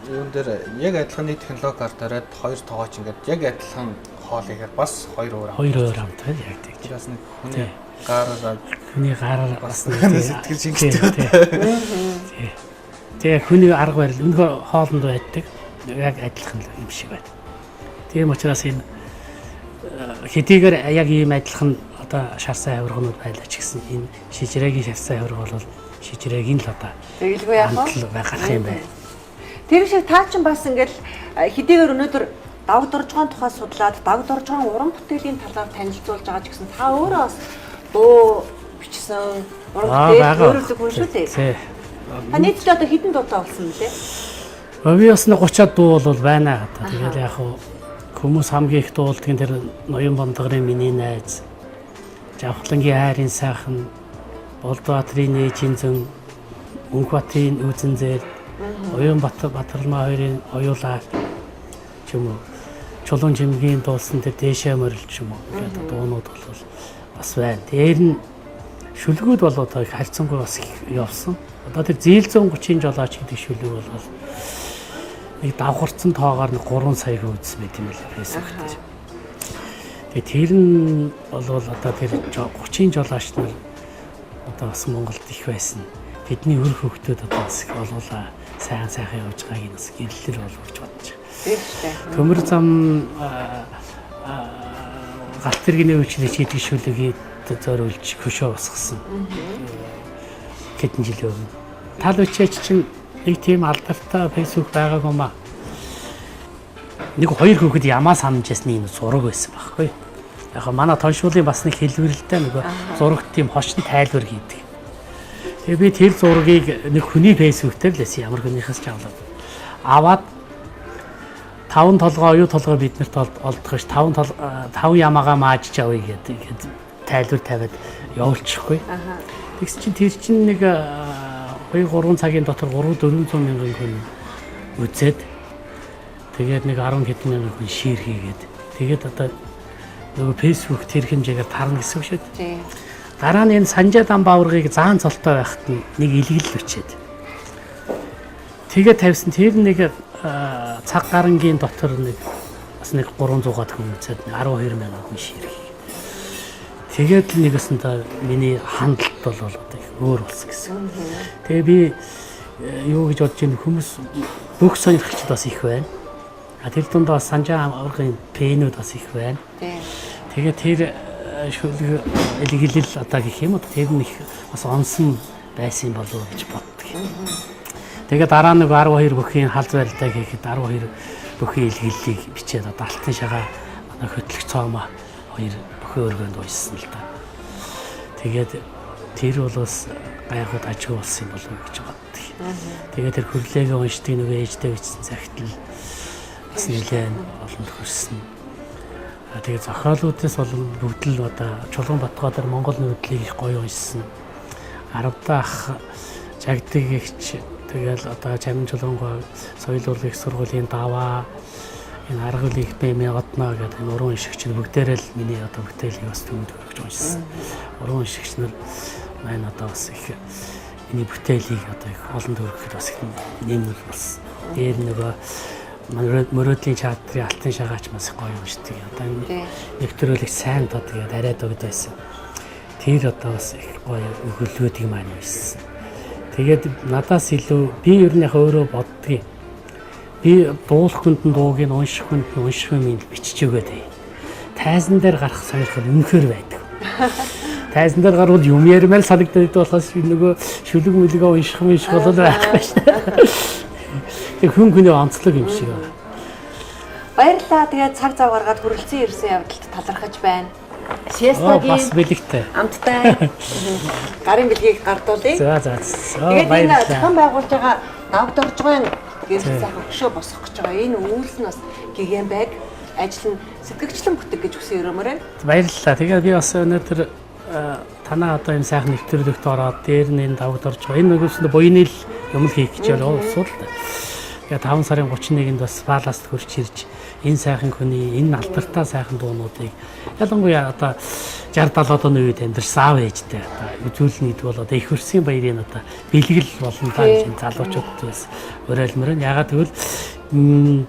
юун дээр яг адилхан технологиар дараад 2 тоогооч ингээд яг адилхан хоол ихээр бас 2 өөр амт байна яг тэгж. Бас нэг хүний гараар хүний гараар бас сэтгэл шингэдэг. Тэгээ хүний арга барил өнөхөр хоолнд байдаг яг адилхан юм шиг байна. Тийм учраас энэ хэдийгээр яг ийм адилхан одоо шарсан авирганууд байлаа ч гэсэн энэ шижрээгийн шарсан авирга бол шижрээгийн л одоо Тэгэлгүй яах вэ? байх юм байна. Тэр шиг таа ч бас ингээл хэдийгээр өнөөдөр давг дуржгаан тухай судлаад давг дуржгаан уран бүтээлийн талаар танилцуулж байгаа ч гэсэн та өөрөө бас дуу бичсэн уран бүтээл өөрөлдөг хүн шүү дээ. Та нийтлээ одоо хэдэн дуутай болсон бэ? Би бас 30-аад дуу бол байна одоо. Тэгэл яг хүмүүс хамгийн их дуулдаг нь тэр Ноён Бондгорын миний найз, Жавхлангийн хайрын сайхан, Болдбаатрын ээжийн зэн, Мөнхбатын үзэн зээл, Уянбатар Батармаа хоёрын оюулаа ч юм уу, Чулуун жимгийн дуулсан тэр дээшээ морил ч юм уу гэдэг дуунууд бол бас байна. Тэр нь шүлгүүд бол одоо их харьцангуй бас их явсан. Одоо тэр зээл 130 жолооч гэдэг шүлэг бол нэг давхарцсан тоогоор 3 сая хөөцсөн байт юм байна фэйсбүүк дээр. Тэгээ тэр нь бол одоо тэр 30 жолооч нар одоо бас Монголд их байсан. Тэдний өр хөвгтүүд одоо бас их олуулаа сайхан явж байгааг нь бас гэрлэлэр болж бодож байна. Төмөр зам галт тэргийн үйлчлэгч гэдэг шүлгийг зориулж хөшөө босгосон. Хэдэн жил өмнө. Тал үчээч чинь нэг тийм алдартай фэйсбүүк байгаагүй маа. Нэг хоёр хүүхэд ямаа санаж ясны энэ зураг байсан байхгүй. Яг манай тоншуулын бас нэг хэлбэрэлтэй нэг зурагт тийм хошин тайлбар хийдэг. Тэгээ би тэр зургийг нэг хүний фэйсбүүк дээр л байсан ямар хүнийхээс ч аваад 5 толгой оюу толгой биднэрт олдох ш 5 ямаагаа маажж авъя гэдэг тайлбар тавиад явуулчихгүй. Тэгс чинь тэр чинь нэг 2-3 цагийн дотор 300-400 мянган хүн үзээд тэгээд нэг 10 хэдэн мянган хүн шеэр хийгээд тэгээд одоо нөгөө фэйсбүүк тэр хэмжээгээр тарна гэсэн үг шүү дээ. Дараа нь энэ Санжаа дан бааваргыг заан цолтой байхад нэг илгэлэл өчээд. Тэгээд тавьсан тэр нэг цаг гарангийн дотор нэг бас нэг 300-аад хүн үзээд 12 мянган хүн шеэр хийгээд. Тэгээд нэгэсэндээ миний хандлт бол одоо их өөр болсон гэсэн. Тэгээ би юу гэж бодож байна хүмүүс бүх сонирхолчд бас их байна. Тэр дунд бас Санжаа аврагын пэнүүд бас их байна. Тэгээ тэр шүлэг илгэлэл одоо гэх юм уу тэр нь их бас онсон байсан болов уу гэж боддог. Тэгээ дараа нэг 12 бүхийн халз барилтаа хийхэд 12 бүхийн илгэллийг бичээд одоо алтан шагаа манай хөтлөх цоомоо 2 бүхэн өргөнд уншсан л да. Тэгээд тэр бол бас гайхаад ажиг болсон юм болов уу гэж боддог. Тэгээд тэр хөрлөөгөө уншдаг нэг ээжтэй бичсэн цагт л бас нэлээд олонд хүрсэн. Тэгээд зохиолуудаас бол бүгд л одоо Чулган Батгоодор Монгол нүүдлийг их гоё уншсан. 10 дахь жагдагч тэгэл одоо Чамин Чулган соёл урлагч сургуулийн даваа энэ арга үлийг бэмээ одноо гэдэг энэ уран уншигч бүгдээрээ л миний одоо бүтээлийг бас төвөнд хөргөж уншсан. Уран уншигч нар маань одоо бас их миний бүтээлийг одоо их олонд хөргөхөд бас их нэмэр болсон. Дээр нөгөө мөрөөдлийн чатрын алтан шагаач бас гоё уншдаг. Одоо нэг төрөлх сайн доо тэгээд арайд өгд байсан. Тэр одоо бас их гоё өгүүлбэрүүдийг маань уншсан. Тэгээд надаас илүү би ер нь яг өөрөө боддгийг би дуулах хүнд нь дууг нь унших хүнд нь унших юм бичиж өгөөд бай. Тайзан дээр гарах сонирхол үнэхээр байдаг. Тайзан дээр гарвал юм ярмаар санагддаг болохоос нөгөө шүлэг мүлгээ унших юм шиг болол байхгүй шээ. Тэг хүн хүний онцлог юм шиг байна. Баярлалаа. Тэгээд цаг зав гаргаад хүрэлцэн ирсэн явдалд талархаж байна. Сиестагийн бас бэлэгтэй. Амттай гарын бэлгийг гардуулъя. За. Тэгээд энэ зохион байгуулж байгаа давдоржгын гэрэл сайхан хөшөө босгох гэж байгаа. Энэ үйлс нь бас гигэн байг ажил нь сэтгэгчлэн бүтэг гэж хүсэн өрөмөр байна. Баярлалаа. Тэгээд би бас өнөөдөр танаа одоо энэ сайхан нэвтрүүлэгт ороод дээр нь энэ давдорж байгаа. Энэ нөгөөсөнд буйны л юм хийх гэж байгаа уусуул. Тэгээд 5 сарын 31-нд бас Паласт хурж ирж энэ сайхан хүний энэ алдартай сайхан дуунуудыг ялангуяа одоо 60-70 оны үед амьдарсан аав ээжтэй одоо үзүүлнэ гэдэг бол одоо их хөрсийн баярын одоо бэлгэл болно та гэж залуучуудад бас уриалмаар нь. Ягаад гэвэл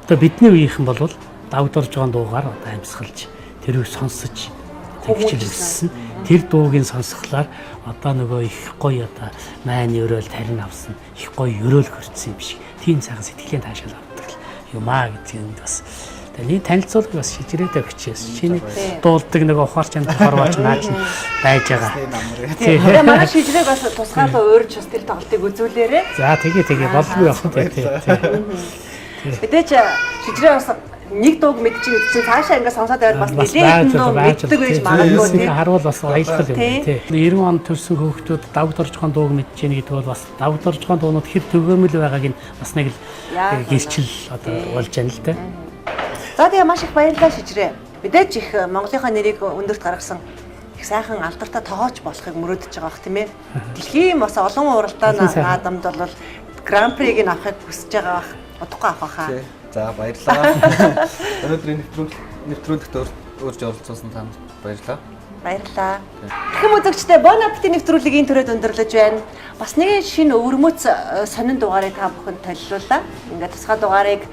одоо бидний үеийнхэн бол давдорж байгаа дуугаар одоо амьсгалж тэрийг сонсож тэгчлэлсэн. Тэр дуугийн сонсголоор одоо нөгөө их гоё одоо майны өрөөл тарин авсан их гоё өрөөл хөрцсөн юм шиг тийм сайхан сэтгэлийн таашаал авдаг юм аа гэдэг нь бас нэг танилцуулга бас шижрээдээ өгчээс чиний дуулдаг нэг ухаарч амт хорвооч наач байж байгаа. Тэгээ манай шижрээг бас тусгаалаа өөрч бас тэр тоглолтыг үзүүлээрэй. За тэгээ болгүй явах тий. Мэдээч шижрээ бас нэг дууг мэдчихээн чинь цаашаа ингээд сонсоод байвал бас нэлээд дуу мэддэг байж магадгүй тийм. Харуул бас аялал юм тий. 90 он төрсэн хүүхдүүд давдоржхон дууг мэдчихээн гэдэг бол бас давдоржхон дуунууд хэд төгөөмөл байгааг нь бас нэг л гэрчил одоо болж байна л дээ. За тэгээ маш их баярлалаа шижрээ. Мэдээж их Монголынхаа нэрийг өндөрт гаргасан их сайхан алдартай тоогооч болохыг мөрөөдөж байгаа бох тийм ээ. Дэлхийн бас олон уралдаан наадамд бол Гран Приг нь авахыг хүсэж байгаа бах. Удахгүй авах хаа. За баярлалаа. Өнөөдрийн нэвтрүүлэгт Урьж оролцуулсан танд баярлалаа. Баярлалаа. Дахин үзэгчдээ Bon Appetit нэвтрүүлгийн төрөд өндөрлөж байна. Бас нэгэн шинэ өвөрмөц сонин дугаарыг та бүхэнд төлөвлөлаа. Ингээд тусгай дугаарыг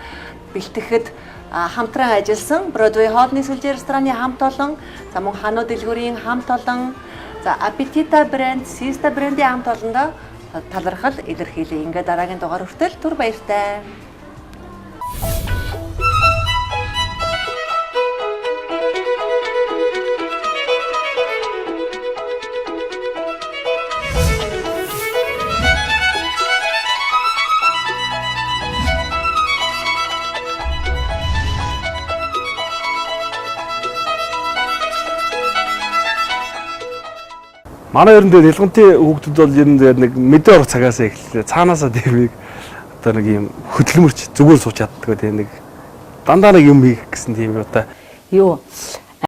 бэлтгэхэд хамтран ажилласан Broadway хоолны сүлжээ рестораны хамт олон, за мөн Хануу дэлгүүрийн хамт олон, за Appetita брэнд, Sista брэндийн хамт олондоо талархал илэрхийлээ. Ингээд дараагийн дугаар хүртэл түр баяртай. Манай ер нь дээр ялгантын хүүхдүүд бол ер нь дээр нэг мэдээ орох цагаас эхэллээ. Цаанаасаа дэмийг одоо нэг юм хөдөлмөрч зүгээр сууч чаддаг тийм нэг дандаа нэг юм хийх гэсэн тийм юу та. Юу